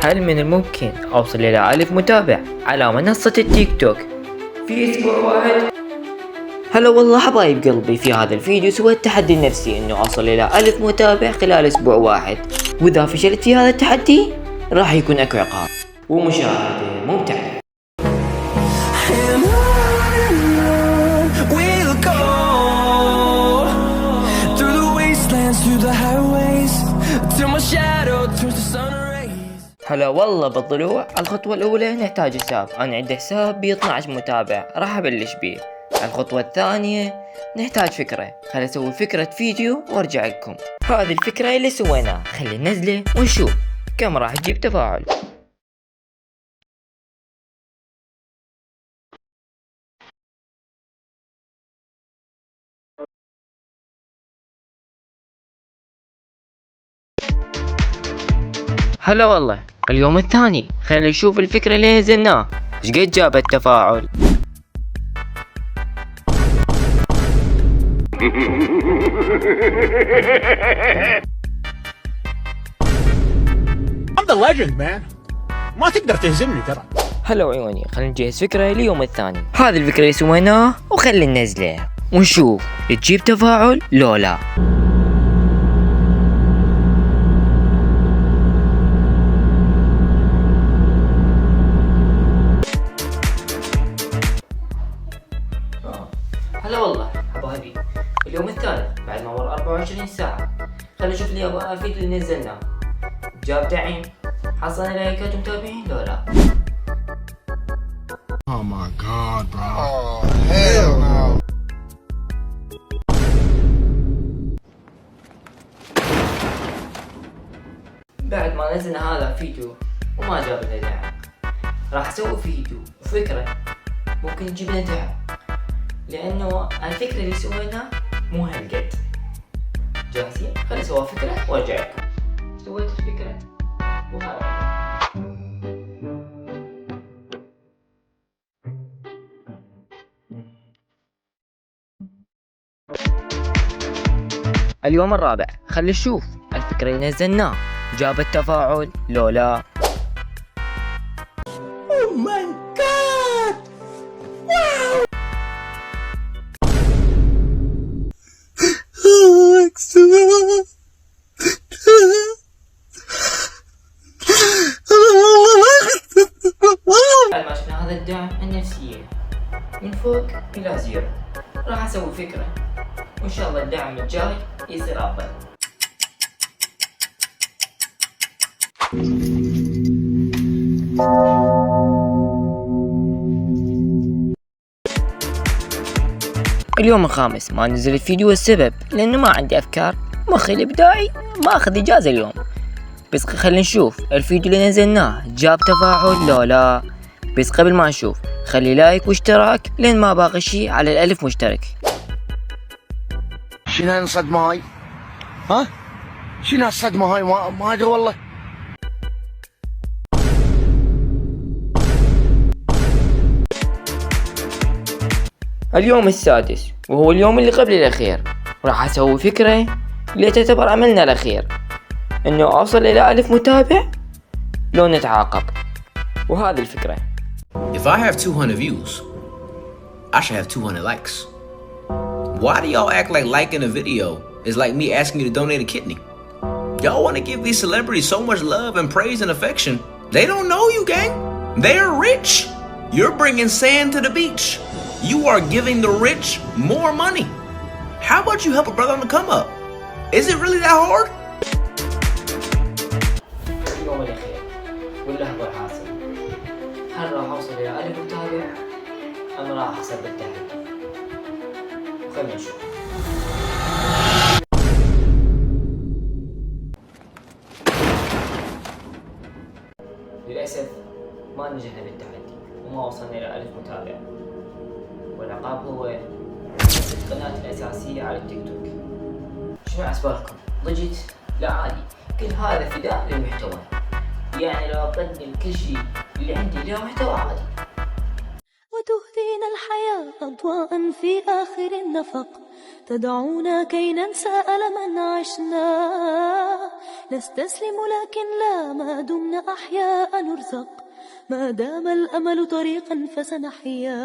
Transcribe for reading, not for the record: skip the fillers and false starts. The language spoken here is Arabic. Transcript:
هل من الممكن أوصل إلى 1000 متابع على منصة التيك توك في أسبوع واحد؟ هلا والله حبايب قلبي، في هذا الفيديو سويت التحدي النفسي إنه أوصل إلى 1000 متابع خلال أسبوع واحد، وإذا فشلت في هذا التحدي راح يكون أكو عقاب ومشاهدة ممتعة. هلا والله بالطلوع. الخطوة الأولى نحتاج حساب، أنا عندي حساب ب 12 متابع راح أبلش بيه. الخطوة الثانية نحتاج فكرة، خلي أسوي فكرة فيديو وأرجع لكم. هذه الفكرة اللي سويناها خلي ننزله ونشوف كم راح تجيب تفاعل. هلا والله اليوم الثاني، خلينا نشوف الفكرة اللي نزلناه ايش قد جابت تفاعل. I'm the legend man. ما تقدر تهزمني ترى. هلا عيوني، خلينا نجهز فكرة اليوم الثاني. هذه الفكرة اللي سويناها وخلي ننزلها ونشوف تجيب تفاعل لو لا. هلا والله حبايبي، اليوم الثالث بعد ما مر 24 ساعة. خلينا نشوف الفيديو اللي نزلناه جاب دعم، حصلنا لايكات ومتابعين لو لا. Oh my god, bro. Oh hell no. بعد ما نزلنا هذا الفيديو وما جاب لنا دعم، راح اسوي فيديو وفكرة ممكن تجيب لنا دعم، لانه الفكرة اللي سويناها مو هالقد. جاهزين؟ خلي اسوي فكرة وارجع لكم. سويت الفكرة وهذا اليوم الرابع. خلي نشوف الفكرة اللي نزلناه جابت تفاعل لو لا. Oh my god. Wow. بعد ما شفنا هذا الدعم النفسية من فوق إلى زيرو، راح أسوي فكرة وإن شاء الله الدعم الجاي يصير أفضل. اليوم الخامس ما نزل الفيديو، السبب لأنه ما عندي أفكار، مخي الإبداعي ما أخذ إجازة اليوم. بس خلينا نشوف الفيديو اللي نزلناه جاب تفاعل لو لا. بس قبل ما نشوف خلي لايك واشتراك لين ما باقي شي على 1000 مشترك. شنو هالصدمة هاي؟ ها؟ شنو هالصدمة هاي؟ ما ادري والله. اليوم السادس وهو اليوم اللي قبل الأخير، راح أسوي فكرة اللي تعتبر عملنا الأخير، إنه أوصل إلى 1000 متابع لو نتعاقب. وهذه الفكرة. If I have 200 views, I should have 200 likes. Why do y'all act like liking a video is like me asking you to donate a kidney? Y'all want to give these celebrities so much love and praise and affection. They don't know you, gang. They're rich. You're bringing sand to the beach. You are giving the rich more money. How about you help a brother on the come up? Is it really that hard? اليوم الأخير واللحظة الحاسمة، هل راح أوصل إلى 1000 متابع أم راح أخسر بالتحدي؟ خلينا نشوف. للأسف ما نجحنا بالتحدي وما وصلنا إلى 1000 متابع، والعقاب هو القناة الأساسية على التيك توك. شنو أسبابكم؟ ضجت؟ لا عادي، كل هذا فداء للمحتوى، يعني لو أقدم كل شيء اللي عندي لمحتوى عادي. وتهدينا الحياة أضواء في آخر النفق، تدعونا كي ننسى ألما عشنا. نستسلم لكن لا، ما دمنا أحياء نرزق، ما دام الأمل طريقا فسنحيا.